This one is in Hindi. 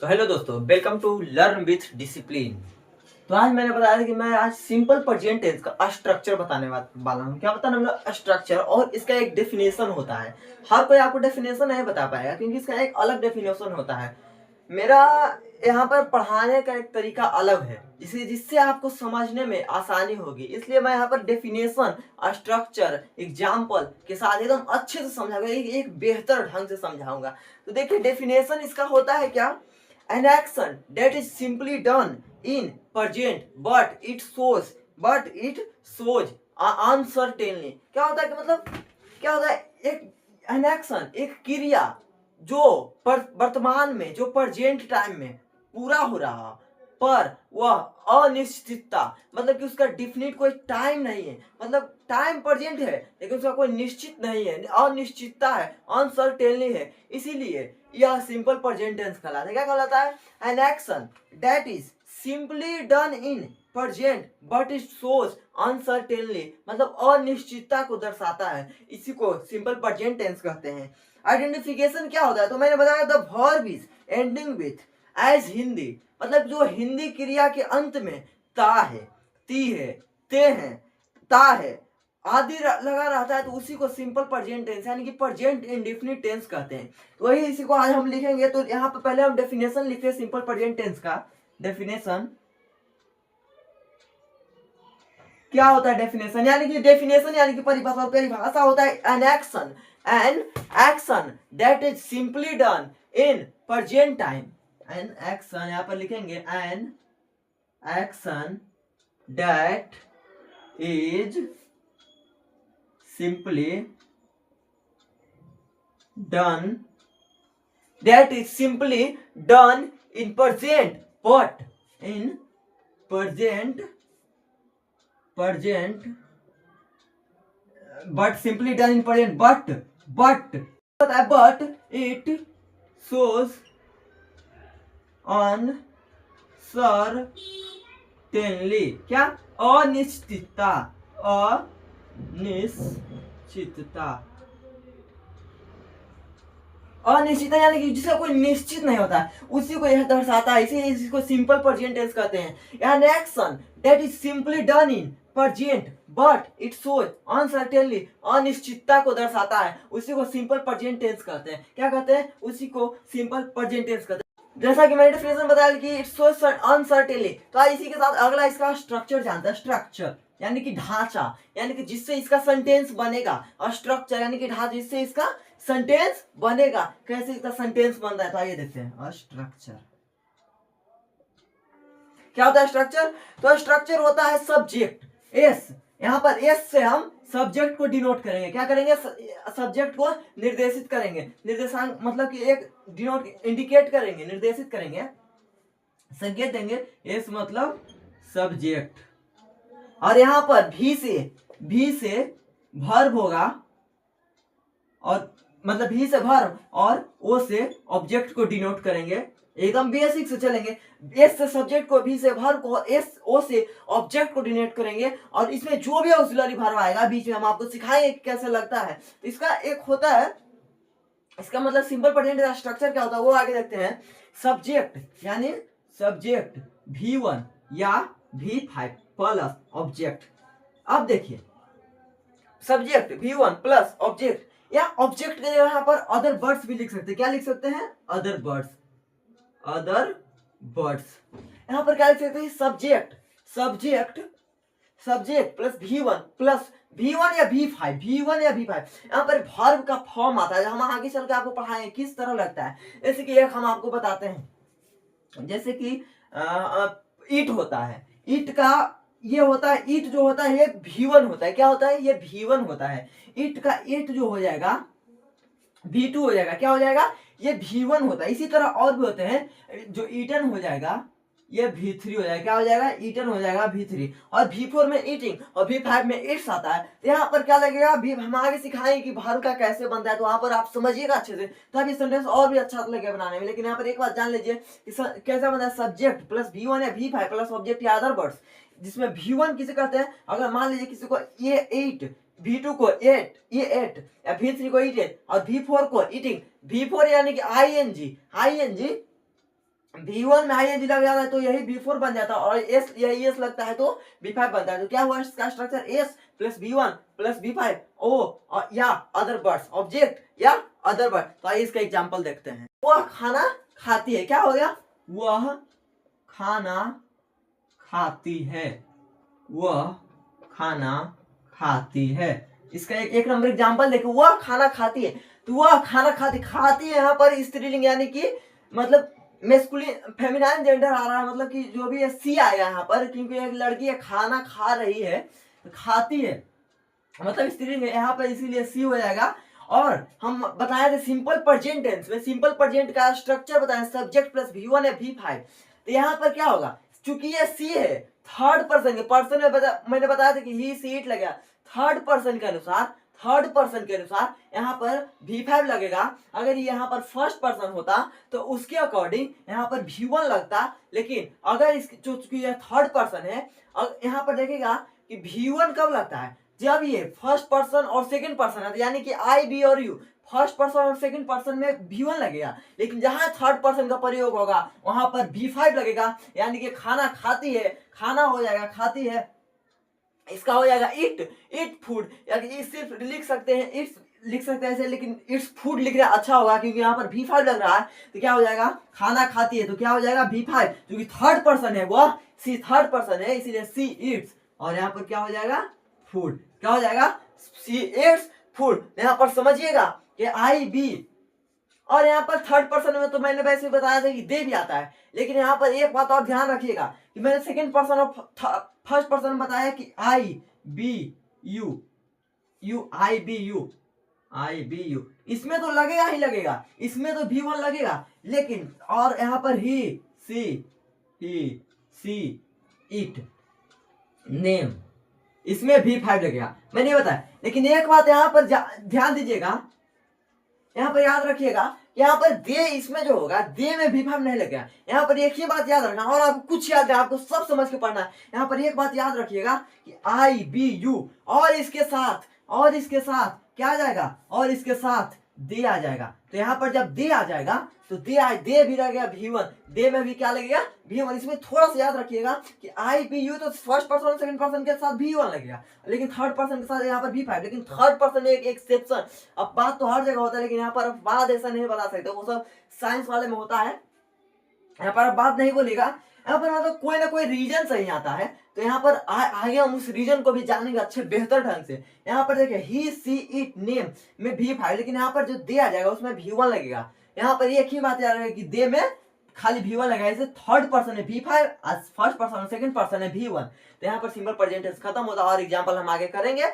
तो हेलो दोस्तों, welcome to learn with discipline. तो आज मैंने बताया था कि मैं आज सिंपल प्रेजेंट टेंस का स्ट्रक्चर बताने वाला हूँ। क्या बताना मतलब स्ट्रक्चर, और इसका एक डेफिनेशन होता है। हर कोई आपको डेफिनेशन नहीं बता पाएगा क्योंकि इसका एक अलग डेफिनेशन होता है। मेरा यहाँ पर पढ़ाने का एक तरीका अलग है, जिससे आपको समझने में आसानी होगी। इसलिए मैं यहाँ पर डेफिनेशन, स्ट्रक्चर, एग्जाम्पल के साथ एकदम अच्छे से समझाऊंगा, एक बेहतर ढंग से समझाऊंगा। तो देखिए, डेफिनेशन इसका होता है क्या? An action that is simply done in present but it shows uncertainly। क्या होता है कि मतलब क्या होता है, एक an action, एक क्रिया जो वर्तमान में, जो प्रेजेंट टाइम में पूरा हो रहा, पर वह अनिश्चितता, मतलब कि उसका डिफिनिट कोई टाइम नहीं है। मतलब टाइम प्रेजेंट है लेकिन उसका कोई निश्चित नहीं है, अनिश्चितता है, अनसर्टेनली है। इसीलिए यह सिंपल प्रेजेंट टेंस कहलाता है। क्या कहलाता है? An action that is simply done in present but it shows uncertainly, मतलब अनिश्चितता को दर्शाता है। इसी को सिंपल प्रेजेंट टेंस कहते हैं। आइडेंटिफिकेशन क्या होता है? तो मैंने बताया the verb is ending with as Hindi, मतलब जो हिंदी क्रिया के अंत में ता है, ती है, ते हैं, ता है आदि लगा रहता है, तो उसी को सिंपल प्रेजेंट टेंस यानी कि प्रेजेंट इंडेफिनिट टेंस कहते हैं। तो वही इसी को आज हम लिखेंगे। तो यहाँ पे पहले हम डेफिनेशन लिखते हैं सिंपल प्रेजेंट टेंस का। डेफिनेशन क्या होता है? डेफिनेशन यानी कि परिभाषा, और परिभाषा होता है an action that is simply done in present time. An action, यहाँ पर लिखेंगे N action that is simply done in present but in present but simply done in present but it shows uncertainly, क्या? अनिश्चितता, अनिश्चितता यानी कि जिसका कोई निश्चित नहीं होता है, उसी को यह दर्शाता है। इसीलिए इसको सिंपल प्रेजेंट टेंस कहते हैं। An action that is simply done in present but it shows uncertainly, अनिश्चितता को दर्शाता है, उसी को सिंपल प्रेजेंट टेंस कहते हैं। क्या कहते हैं? उसी को सिंपल प्रेजेंट टेंस कहते हैं। जैसा कि मैंने डेफिनेशन बताया कि इट शोज अनसर्टेनली, तो इसी के साथ अगला इसका स्ट्रक्चर जानता है। स्ट्रक्चर यानी कि ढांचा, यानी कि जिससे इसका सेंटेंस बनेगा। स्ट्रक्चर यानी कि ढांचा, जिससे इसका सेंटेंस बनेगा। कैसे इसका सेंटेंस बनता है? तो आइए देखते हैं। स्ट्रक्चर क्या होता है? स्ट्रक्चर, तो स्ट्रक्चर होता है सब्जेक्ट एस। यहाँ पर एस से हम सब्जेक्ट को डिनोट करेंगे। क्या करेंगे? सब्जेक्ट को निर्देशित करेंगे। निर्देशांक मतलब कि एक डिनोट, इंडिकेट करेंगे, निर्देशित करेंगे, संकेत देंगे। एस मतलब सब्जेक्ट, और यहाँ पर भी से वर्ब होगा, और मतलब भी से वर्ब, और ओ से ऑब्जेक्ट को डिनोट करेंगे। एकदम बेसिक से चलेंगे। एस से सब्जेक्ट को, भी से वर्ब को, एस ओ से ऑब्जेक्ट को डिनोट करेंगे, और इसमें जो भी ऑक्सिलरी वर्ब आएगा बीच में हम आपको सिखाएंगे कैसे लगता है। इसका एक होता है, इसका मतलब सिंपल प्रेजेंट का स्ट्रक्चर क्या होता है वो आगे देखते हैं। सब्जेक्ट यानी सब्जेक्ट V1 या V5 प्लस ऑब्जेक्ट। अब देखिए, सब्जेक्ट V1 प्लस ऑब्जेक्ट, या ऑब्जेक्ट के जगह यहाँ पर अदर बर्ड्स भी लिख सकते हैं। क्या लिख सकते हैं? Other birds. यहाँ पर क्या लिख सकते हैं? सब्जेक्ट प्लस V1 या V5। यहाँ पर वर्ब का फॉर्म आता है। हम आगे चल के आपको पढ़ाएंगे किस तरह लगता है। जैसे कि एक हम आपको बताते हैं, जैसे कि ईट होता है। ईट का ये होता है, ईट जो होता है ये V1 होता है। क्या होता है? ये V1 होता है। ईट का ईट जो हो जाएगा V2 हो जाएगा। क्या हो जाएगा? ये V1 होता है। इसी तरह और भी होते हैं। जो ईटन हो जाएगा ये V3 हो जाएगा। क्या हो जाएगा? ईटन हो जाएगा V3, और V4 में ईटिंग, और V5 में इट्स आता है। तो यहाँ पर क्या लगेगा? हम आगे सिखाएंगे कि वर्ब का कैसे बनता है, तो वहां पर आप समझिएगा अच्छे से, तभी सेंटेंस और भी अच्छा लगेगा बनाने में। लेकिन यहाँ पर एक बात जान लीजिए कि कैसा बनता है। सब्जेक्ट प्लस V1 या V5 प्लस ऑब्जेक्ट या अदर वर्ड्स, जिसमें V1 किसे कहते हैं? अगर मान लीजिए किसी को ये 8, V2 को 8, ये 8, या V3 को 8 और V4 को ईटिंग। V4 यानी कि ING V1 में आईएनजी लग जाता है तो यही V4 बन जाता है, और एस यही एस लगता है तो V5 बनता है। तो क्या हुआ इसका structure, S plus V1 plus V5 ओ या अदर बर्ड्स, ऑब्जेक्ट या अदर बर्ड। तो आइए इसका एग्जांपल देखते हैं। वह खाना खाती है, क्या हो गया, वह खाना खाती है, वह खाना खाती है। इसका एक नंबर एग्जांपल देखो, वह खाना खाती है। तो वह खाना खाती है यहाँ पर स्त्रीलिंग, यानी कि मतलब मेस्कुलिन फेमिनाइन जेंडर आ रहा है, मतलब कि जो भी है सी आएगा यहाँ पर, क्योंकि एक लड़की है खाना खा रही है, खाती है मतलब स्त्रीलिंग है यहाँ पर, इसीलिए सी हो जाएगा। और हम बताए थे सिंपल प्रेजेंट टेंस में, सिंपल प्रेजेंट का स्ट्रक्चर बताएं, सब्जेक्ट प्लस V1 है V5। तो यहाँ पर क्या होगा, चूंकि ये सी है, थर्ड पर्सन के पर्सन में मैंने बताया था कि ही सी इट लगेगा, थर्ड पर्सन के अनुसार, थर्ड पर्सन के अनुसार यहाँ पर V5 लगेगा। अगर ये यहाँ पर फर्स्ट पर्सन होता तो उसके अकॉर्डिंग यहाँ पर V1 लगता, लेकिन अगर इसकी चूंकि ये थर्ड पर्सन है, यहाँ पर देखेगा कि V1 कब लगता है, जब ये फर्स्ट पर्सन और सेकंड पर्सन है, यानी कि आई बी और यू, फर्स्ट पर्सन और सेकंड पर्सन में V1 लगेगा, लेकिन जहां थर्ड पर्सन का प्रयोग होगा वहां पर V5 लगेगा, यानी कि खाना खाती है, खाना हो जाएगा खाती है, इसका हो जाएगा इट फूड, यानी सिर्फ लिख सकते हैं इट्स, लिख सकते हैं ऐसे, लेकिन इट्स फूड लिख रहे अच्छा होगा क्योंकि यहाँ पर V5 लग रहा है। तो क्या हो जाएगा, खाना खाती है, तो क्या हो जाएगा V5, क्योंकि थर्ड पर्सन है, वह सी थर्ड पर्सन है, इसीलिए सी इट्स, और यहाँ पर क्या हो जाएगा, फूड, क्या हो जाएगा, सी इट्स फूड। यहाँ पर समझिएगा कि आई बी, और यहाँ पर थर्ड पर्सन में तो मैंने वैसे बताया था कि दे भी आता है, लेकिन यहाँ पर एक बात और ध्यान रखिएगा कि मैंने सेकंड पर्सन और फर्स्ट पर्सन बताया कि I be you, I be you, इसमें तो लगेगा ही लगेगा, इसमें तो V1 लगेगा, लेकिन और यहाँ पर ही सी इट नेम, इसमें V5 लगेगा, मैंने ये बताया। लेकिन एक बात यहाँ पर ध्यान दीजिएगा, यहाँ पर याद रखिएगा, यहाँ पर दे इसमें जो होगा, दे में V5 नहीं लगेगा। यहाँ पर एक ही बात याद रखना, और आपको कुछ याद है, आपको सब समझ के पढ़ना है। यहाँ पर एक बात याद रखिएगा कि आई बी यू, और इसके साथ क्या आ जाएगा, और इसके साथ दे आ जाएगा। तो यहाँ पर जब दे आ जाएगा तो दे भी लगेगा V1, दे में भी क्या लगेगा, V1। इसमें थोड़ा सा याद रखिएगा कि आई बी यू तो फर्स्ट पर्सन और सेकंड पर्सन के साथ V1 लगेगा, लेकिन थर्ड पर्सन के साथ यहाँ पर V5, लेकिन थर्ड पर्सन एक एक्सेप्शन। अब बात तो हर जगह होता है, लेकिन यहाँ पर बात ऐसा नहीं बता सकते, वो सब साइंस वाले में होता है, यहाँ पर बात नहीं बोलेगा। यहाँ पर मतलब कोई ना कोई रीजन सही आता है, तो यहाँ पर आगे हम उस रीजन को भी जानेंगे अच्छे बेहतर ढंग से। यहाँ पर देखिए ही सी इट नेम में V5, लेकिन यहाँ पर जो दे आ जाएगा उसमें V1 लगेगा। यहाँ पर एक ही बात याद रखेगा कि दे में खाली V1 लगाया, इसे थर्ड पर्सन है V5, फर्स्ट पर्सन और सेकंड पर्सन है V1। तो यहाँ पर सिंपल प्रेजेंट टेंस खत्म होता है, और एग्जांपल हम आगे करेंगे।